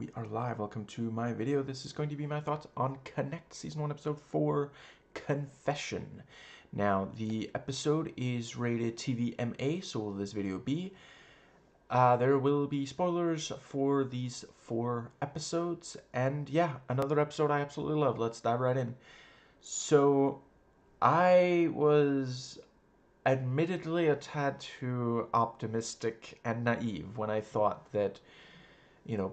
we are live. Welcome to my video. This is going to be my thoughts on Connect Season 1, Episode 4, Confession. Now, the episode is rated TVMA, so will this video be. There will be spoilers for these 4 episodes, and yeah, another episode I absolutely love. Let's dive right in. So, I was admittedly a tad too optimistic and naive when I thought that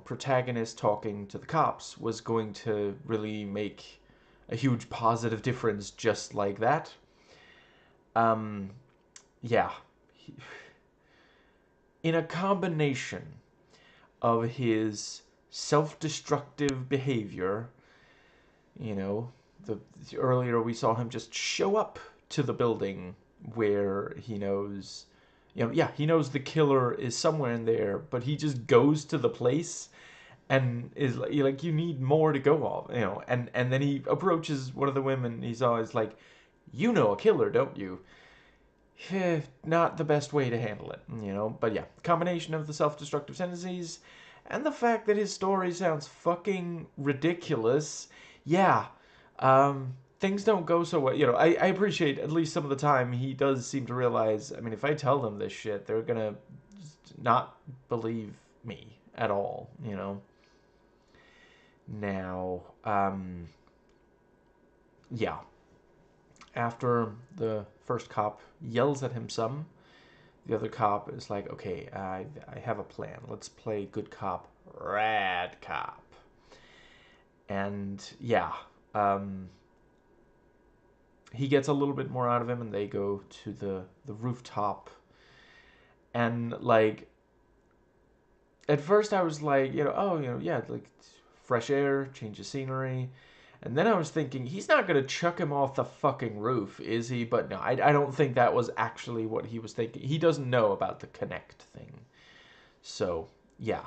protagonist talking to the cops was going to really make a huge positive difference just like that. Yeah. In a combination of his self-destructive behavior, the earlier we saw him just show up to the building where he knows he knows the killer is somewhere in there, but he just goes to the place and is like, you need more to go off, and then he approaches one of the women. He's always like, you know a killer, don't you? Not the best way to handle it, but yeah, combination of the self-destructive tendencies and the fact that his story sounds fucking ridiculous. Yeah, things don't go so well. I appreciate at least some of the time he does seem to realize, I mean, if I tell them this shit, they're gonna not believe me at all, Now, yeah. After the first cop yells at him some, the other cop is like, okay, I have a plan. Let's play good cop, rad cop. And yeah, he gets a little bit more out of him, and they go to the rooftop. And like, at first I was like, yeah, like fresh air, change of scenery. And then I was thinking, he's not going to chuck him off the fucking roof, is he? But no, I don't think that was actually what he was thinking. He doesn't know about the Connect thing. So, yeah.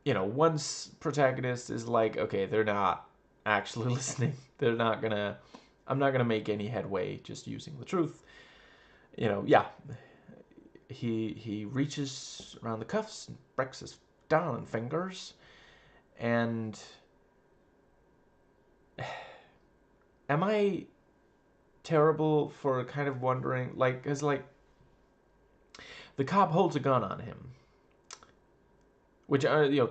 Once protagonist is like, okay, they're not actually listening. They're not going to... I'm not going to make any headway just using the truth. Yeah. He reaches around the cuffs and breaks his down and fingers. And am I terrible for kind of wondering, like, because, like, the cop holds a gun on him, which,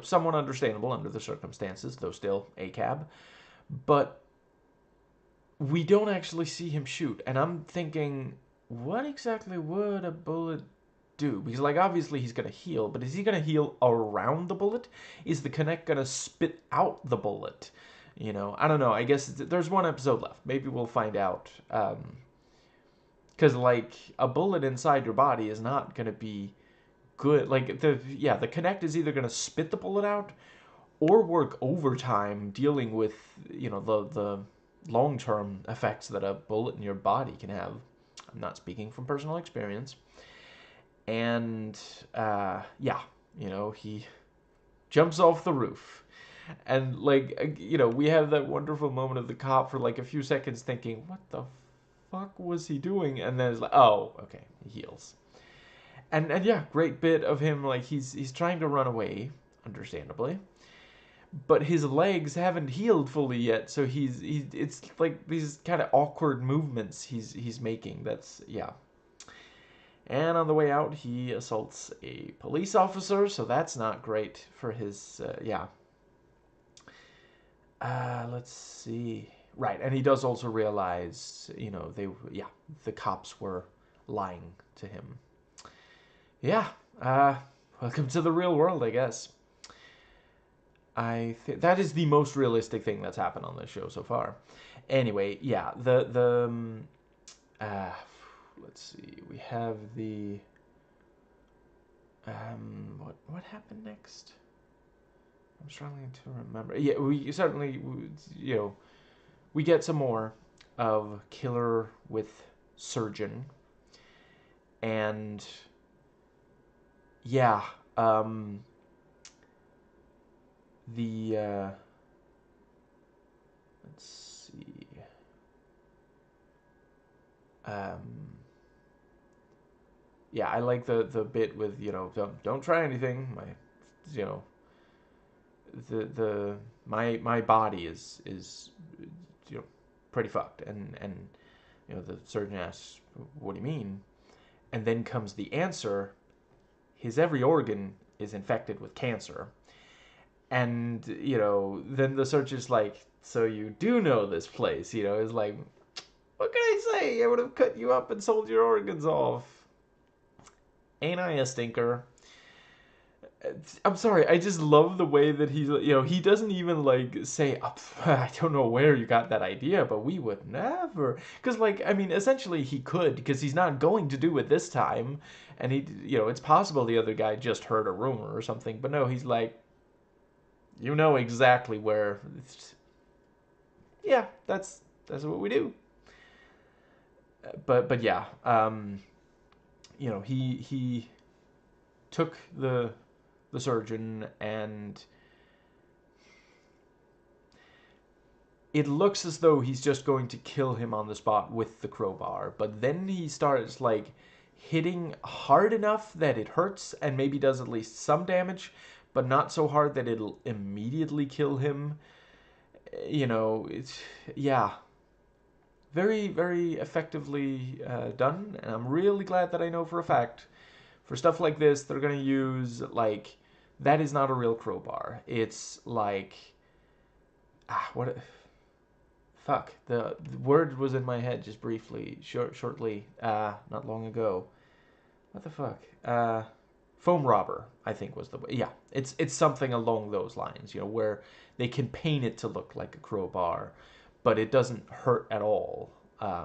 somewhat understandable under the circumstances, though still a cab, but we don't actually see him shoot, and I'm thinking, what exactly would a bullet do? Because, like, obviously he's going to heal, but is he going to heal around the bullet? Is the Connect going to spit out the bullet? I don't know. I guess there's one episode left. Maybe we'll find out. Because, like, a bullet inside your body is not going to be good. Like, the Connect is either going to spit the bullet out or work overtime dealing with, the long-term effects that a bullet in your body can have. I'm not speaking from personal experience. And, yeah, he jumps off the roof. And, like, we have that wonderful moment of the cop for, like, a few seconds thinking, what the fuck was he doing? And then it's like, oh, okay, he heals. And yeah, great bit of him, like, he's trying to run away, understandably. But his legs haven't healed fully yet, so it's like these kind of awkward movements he's making. That's, yeah. And on the way out, he assaults a police officer, so that's not great for his, yeah. Let's see. Right, and he does also realize, the cops were lying to him. Yeah, welcome to the real world, I guess. I think that is the most realistic thing that's happened on this show so far. Anyway, yeah, let's see. We have the what happened next? I'm struggling to remember. Yeah, we certainly, we get some more of Killer with Surgeon. And yeah, let's see. Yeah, I like the bit with, don't try anything. you know, the my body is you know pretty fucked, and you know the surgeon asks, what do you mean? And then comes the answer: his every organ is infected with cancer. And you know, then the surgeon's like, so you do know this place? You know, is like, what can I say? I would have cut you up and sold your organs off. Ain't I a stinker? I'm sorry, I just love the way that he's, you know, he doesn't even like say, oh, I don't know where you got that idea, but we would never. Because, like, I mean, essentially he could, because he's not going to do it this time. And he, you know, it's possible the other guy just heard a rumor or something, but no, he's like, you know exactly where. Yeah, that's what we do. But yeah, you know, he took the surgeon, and it looks as though he's just going to kill him on the spot with the crowbar. But then he starts like hitting hard enough that it hurts and maybe does at least some damage, but not so hard that it'll immediately kill him. You know, it's, yeah, very, very effectively done. And I'm really glad that I know for a fact for stuff like this, they're going to use, like, that is not a real crowbar. It's like, what, fuck, the word was in my head just briefly, shortly, not long ago. What the fuck? Foam robber, I think was the way. Yeah, it's something along those lines, you know, where they can paint it to look like a crowbar, but it doesn't hurt at all.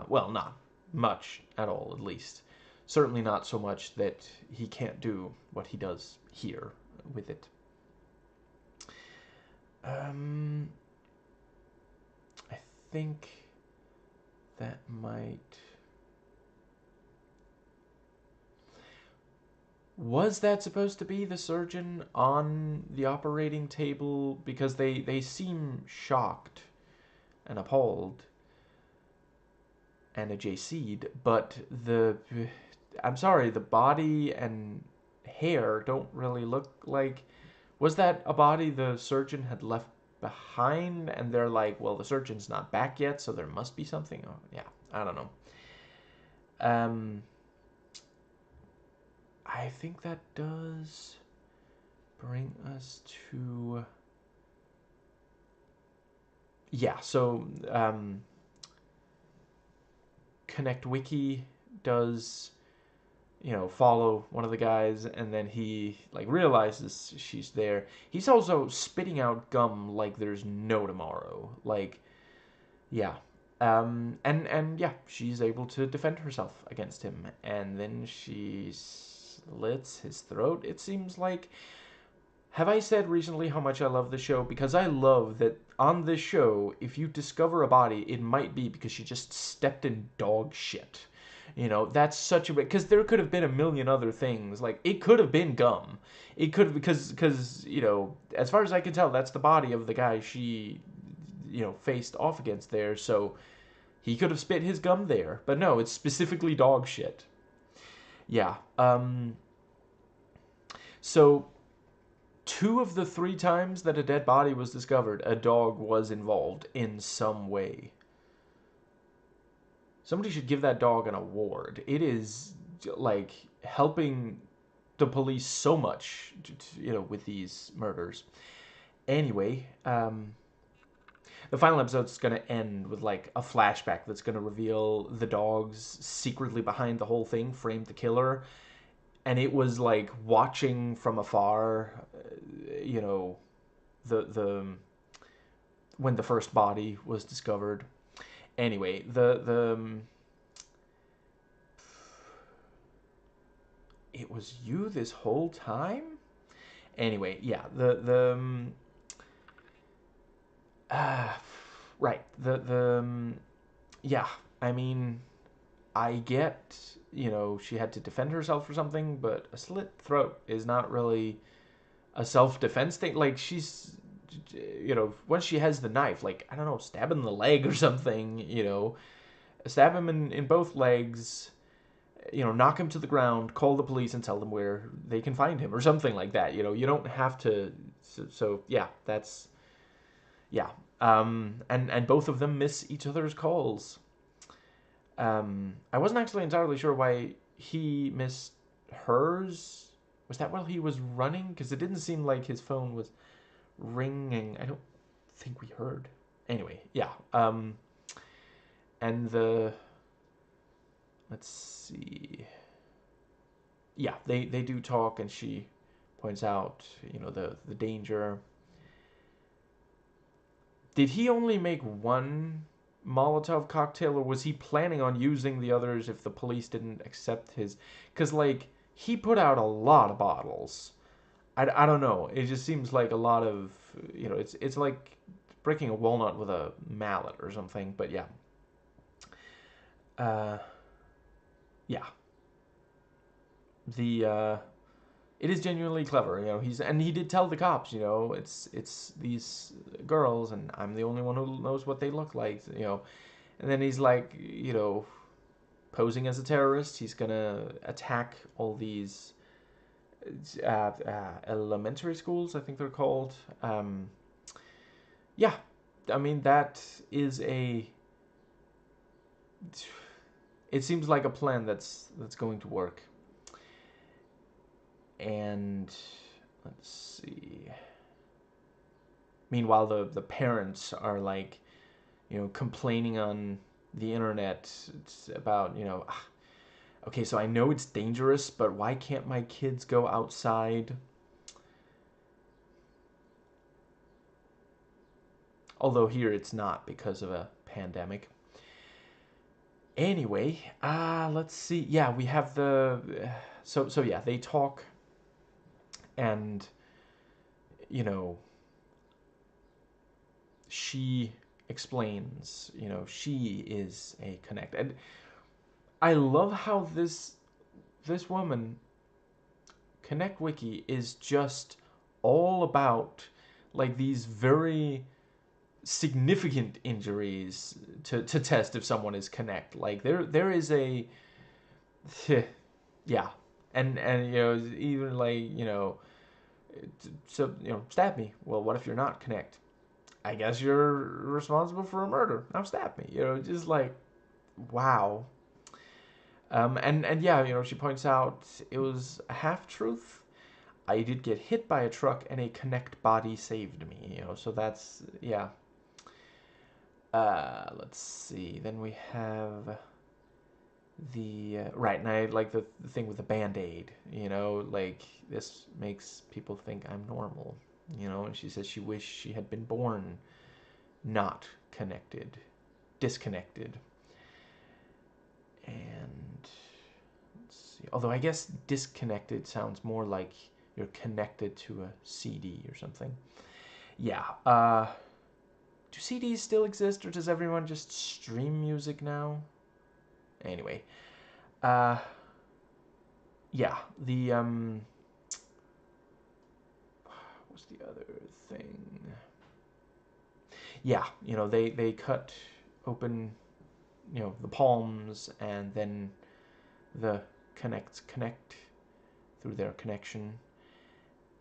Well, not much at all, at least. Certainly not so much that he can't do what he does here with it. I think that might. Was that supposed to be the surgeon on the operating table? Because they seem shocked and appalled and AJC'd, but I'm sorry, the body and hair don't really look like. Was that a body the surgeon had left behind? And they're like, well, the surgeon's not back yet, so there must be something. Oh, yeah, I don't know. I think that does bring us to. Yeah, so Connect Wiki does, you know, follow one of the guys, and then he like realizes she's there. He's also spitting out gum like there's no tomorrow. Like, yeah. And yeah, she's able to defend herself against him, and then she slits his throat, it seems like. Have I said recently how much I love the show? Because I love that on this show, if you discover a body, it might be because she just stepped in dog shit. You know, that's such a because there could have been a million other things. Like it could have been gum. It could have because you know, as far as I can tell, that's the body of the guy she you know faced off against there. So he could have spit his gum there, but no, it's specifically dog shit. Yeah. So two of the three times that a dead body was discovered, a dog was involved in some way. Somebody should give that dog an award. It is like helping the police so much, you know, with these murders. Anyway, the final episode's going to end with like a flashback that's going to reveal the dogs secretly behind the whole thing framed the killer, and it was like watching from afar, you know, the when the first body was discovered. Anyway, the it was you this whole time. Anyway, yeah, uh, right, yeah. I mean, I get, you know, she had to defend herself or something, but a slit throat is not really a self-defense thing. Like, she's, you know, once she has the knife, like, I don't know, stab him in the leg or something, you know, stab him in both legs, knock him to the ground, call the police, and tell them where they can find him, or something like that. You don't have to. So yeah, that's yeah. And both of them miss each other's calls. I wasn't actually entirely sure why he missed hers. Was that while he was running? Because it didn't seem like his phone was ringing. I don't think we heard. Anyway, yeah. And let's see. Yeah, they do talk, and she points out, the danger. Did he only make one Molotov cocktail, or was he planning on using the others if the police didn't accept his? Because, like, he put out a lot of bottles. I don't know. It just seems like a lot of, it's like breaking a walnut with a mallet or something. But yeah. Uh, yeah. The it is genuinely clever. He did tell the cops, it's these girls, and I'm the only one who knows what they look like. And then he's like, posing as a terrorist. He's gonna attack all these elementary schools, I think they're called. Yeah, I mean that is a. It seems like a plan that's going to work. And let's see. Meanwhile, the parents are like, complaining on the internet about, okay, so I know it's dangerous, but why can't my kids go outside? Although here it's not because of a pandemic. Anyway, let's see. Yeah, we have so yeah, they talk, and she explains, she is a connect. And I love how this woman, Connect Wiki, is just all about like these very significant injuries to test if someone is Connect. Like there is a yeah. And even like, so stab me. Well, what if you're not Connect? I guess you're responsible for a murder. Now stab me. Just like, wow. And yeah, she points out it was a half truth. I did get hit by a truck, and a Connect body saved me. So that's yeah. Let's see. Then we have the right, and I like the thing with the Band-Aid. Like this makes people think I'm normal. And she says she wished she had been born not connected, disconnected. And let's see. Although I guess disconnected sounds more like you're connected to a CD or something. Yeah. Do CDs still exist, or does everyone just stream music now? Anyway. Yeah. What's the other thing? Yeah, they cut open, the palms, and then the connect through their connection,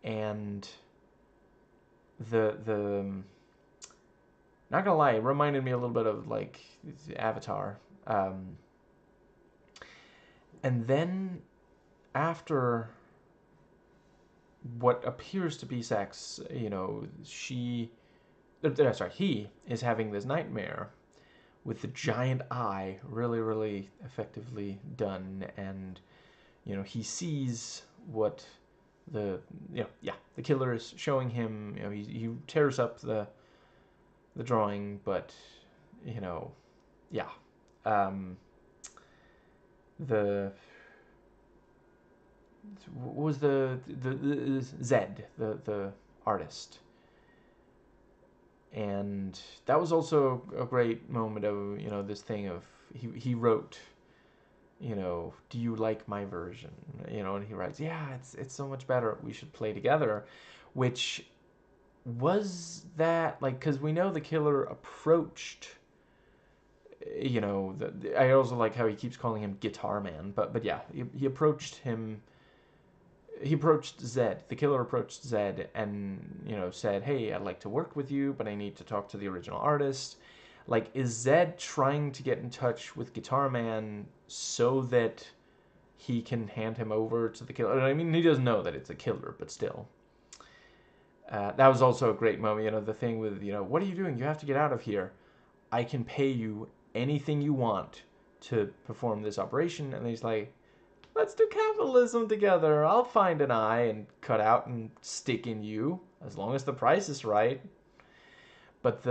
and the not gonna lie, it reminded me a little bit of like Avatar. And then after what appears to be sex, he is having this nightmare with the giant eye, really, really effectively done, and he sees what the killer is showing him. He tears up the drawing, but yeah, the what was the Zed, the artist. And that was also a great moment of this thing of he wrote, do you like my version, and he writes, yeah, it's so much better, we should play together. Which was that, like, because we know the killer approached I also like how he keeps calling him Guitar Man, but yeah, he approached him. He approached Zed. The killer approached Zed and said, "Hey, I'd like to work with you, but I need to talk to the original artist." Like, is Zed trying to get in touch with Guitar Man so that he can hand him over to the killer? I mean, he doesn't know that it's a killer, but still. That was also a great moment. The thing with, what are you doing? You have to get out of here. I can pay you anything you want to perform this operation. And he's like, let's do capitalism together. I'll find an eye and cut out and stick in you, as long as the price is right. But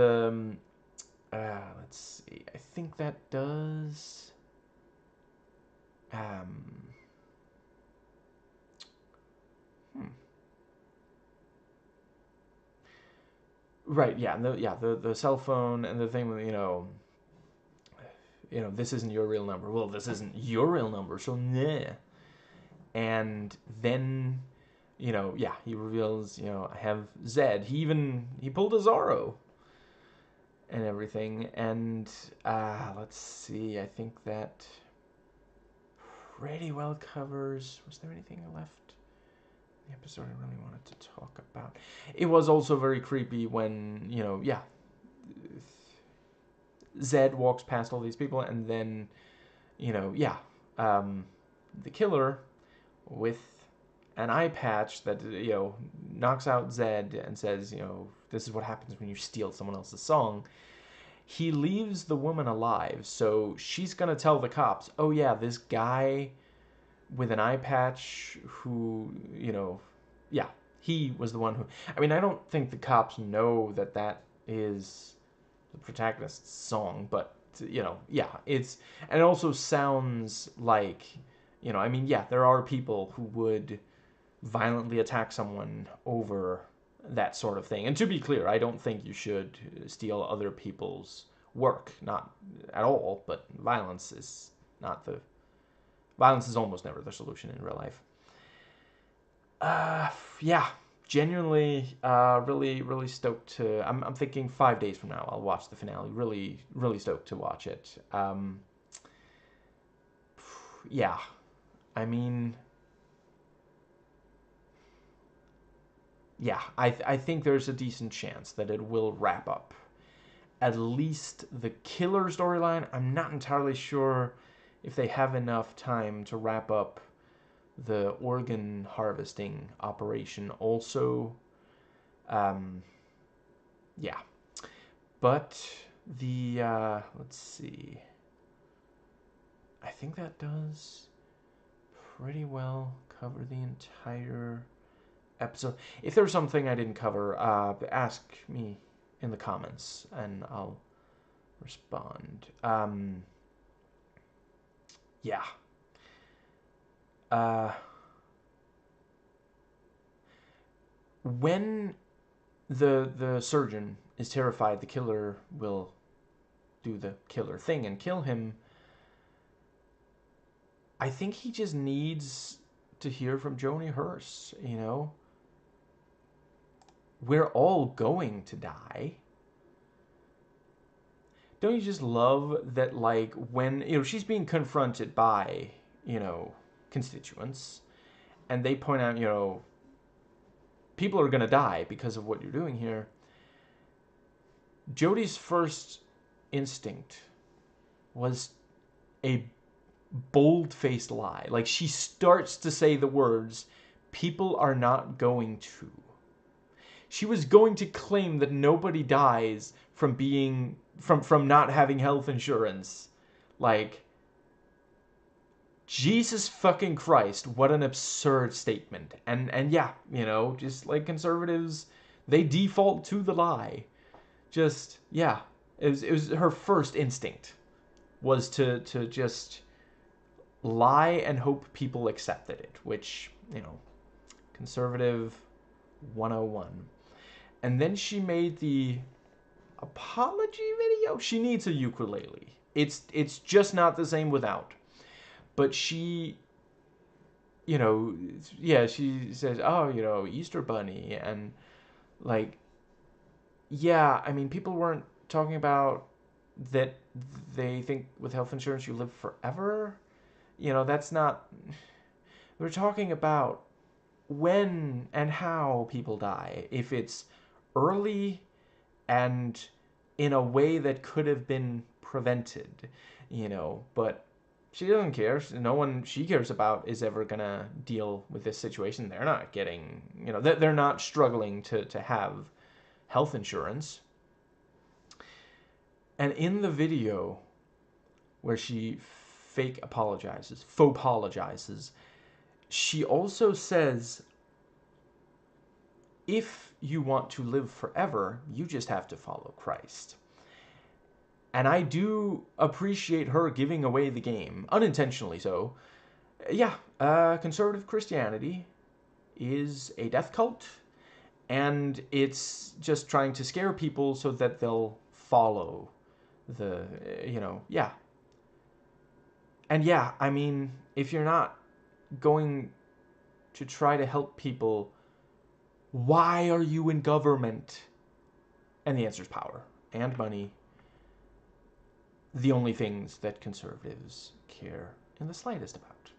let's see. I think that does. Hmm. Right. Yeah. The cell phone and the thing with this isn't your real number. Well, this isn't your real number, so nah. And then, he reveals, I have Zed. He pulled a Zorro and everything. And let's see. I think that pretty well covers. Was there anything left? The episode I really wanted to talk about. It was also very creepy when, Zed walks past all these people, and then, the killer with an eye patch that, knocks out Zed and says, this is what happens when you steal someone else's song. He leaves the woman alive, so she's gonna tell the cops, oh yeah, this guy with an eye patch who, he was the one who... I mean, I don't think the cops know that is the protagonist's song, but, it's... And it also sounds like, there are people who would violently attack someone over that sort of thing. And to be clear, I don't think you should steal other people's work. Not at all, but violence is not the... Violence is almost never the solution in real life. Genuinely, really, really stoked to... I'm thinking 5 days from now I'll watch the finale. Really, really stoked to watch it. I mean... Yeah, I think there's a decent chance that it will wrap up. At least the killer storyline, I'm not entirely sure if they have enough time to wrap up the organ harvesting operation also. But let's see. I think that does pretty well cover the entire episode. If there's something I didn't cover, ask me in the comments and I'll respond. When the surgeon is terrified the killer will do the killer thing and kill him, I think he just needs to hear from Joni Hurst, We're all going to die. Don't you just love that, like, when, she's being confronted by, constituents, and they point out, people are going to die because of what you're doing here. Jodie's first instinct was a bold-faced lie. Like, she starts to say the words, people are not going to. She was going to claim that nobody dies from being... from not having health insurance. Like, Jesus fucking Christ, what an absurd statement. And yeah, just like conservatives, they default to the lie. Just, yeah, it was her first instinct was to just lie and hope people accepted it, which, conservative 101. And then she made the apology video. She needs a ukulele. It's just not the same without. But she, she says, oh, Easter Bunny. And, like, yeah, I mean, people weren't talking about that they think with health insurance you live forever. That's not. We're talking about when and how people die. If it's early and in a way that could have been prevented, but she doesn't care. No one she cares about is ever gonna deal with this situation. They're not getting, they're not struggling to have health insurance. And in the video where she faux apologizes, she also says, if you want to live forever, you just have to follow Christ. And I do appreciate her giving away the game, unintentionally so. Yeah, conservative Christianity is a death cult, and it's just trying to scare people so that they'll follow the, yeah. And yeah, I mean, if you're not going to try to help people, why are you in government? And the answer is power and money. The only things that conservatives care in the slightest about.